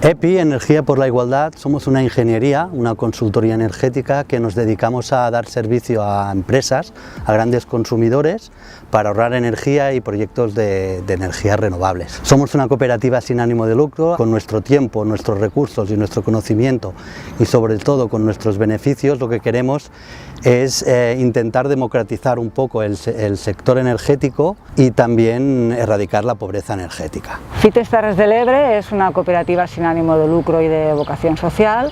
EPI, Energía por la Igualdad, somos una ingeniería, una consultoría energética que nos dedicamos a dar servicio a empresas, a grandes consumidores, para ahorrar energía y proyectos de energías renovables. Somos una cooperativa sin ánimo de lucro, con nuestro tiempo, nuestros recursos y nuestro conocimiento y sobre todo con nuestros beneficios, lo que queremos es intentar democratizar un poco el sector energético y también erradicar la pobreza energética. FITES Terres de l'Ebre es una cooperativa sin ánimo de lucro y de vocación social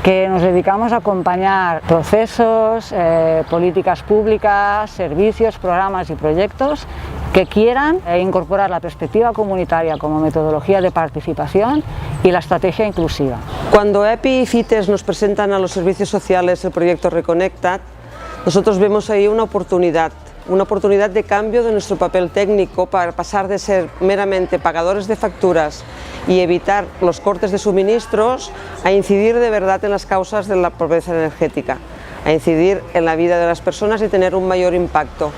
que nos dedicamos a acompañar procesos, políticas públicas, servicios, programas y proyectos que quieran incorporar la perspectiva comunitaria como metodología de participación y la estrategia inclusiva. Cuando EPI y FITES nos presentan a los servicios sociales el proyecto Reconecta, nosotros vemos ahí una oportunidad de cambio de nuestro papel técnico para pasar de ser meramente pagadores de facturas y evitar los cortes de suministros a incidir de verdad en las causas de la pobreza energética, a incidir en la vida de las personas y tener un mayor impacto.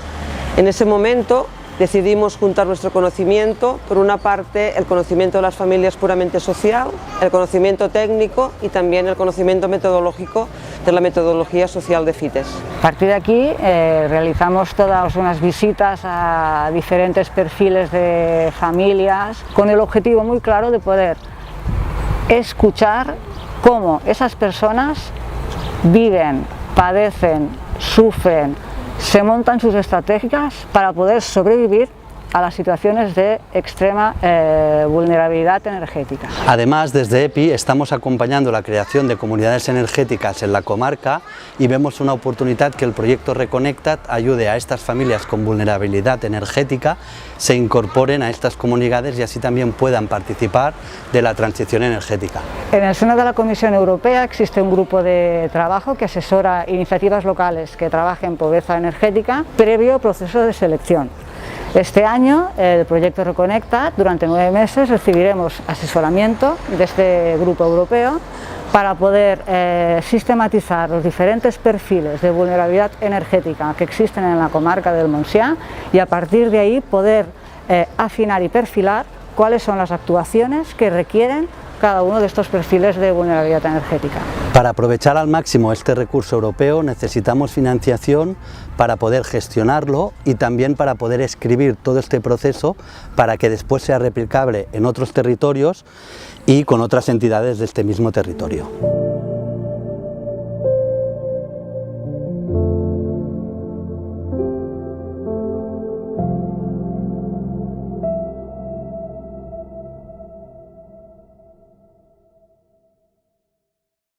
En ese momento decidimos juntar nuestro conocimiento, por una parte el conocimiento de las familias puramente social, el conocimiento técnico y también el conocimiento metodológico de la metodología social de FITES. A partir de aquí realizamos todas unas visitas a diferentes perfiles de familias con el objetivo muy claro de poder escuchar cómo esas personas viven, padecen, sufren, se montan sus estrategias para poder sobrevivir a las situaciones de extrema vulnerabilidad energética. Además, desde EPI estamos acompañando la creación de comunidades energéticas en la comarca y vemos una oportunidad que el proyecto Reconecta ayude a estas familias con vulnerabilidad energética, se incorporen a estas comunidades y así también puedan participar de la transición energética. En el seno de la Comisión Europea existe un grupo de trabajo que asesora iniciativas locales que trabajen en pobreza energética previo proceso de selección. Este año, el proyecto Reconecta, durante 9 meses recibiremos asesoramiento de este grupo europeo para poder sistematizar los diferentes perfiles de vulnerabilidad energética que existen en la comarca del Montsià y a partir de ahí poder afinar y perfilar cuáles son las actuaciones que requieren cada uno de estos perfiles de vulnerabilidad energética. Para aprovechar al máximo este recurso europeo necesitamos financiación para poder gestionarlo y también para poder escribir todo este proceso para que después sea replicable en otros territorios y con otras entidades de este mismo territorio.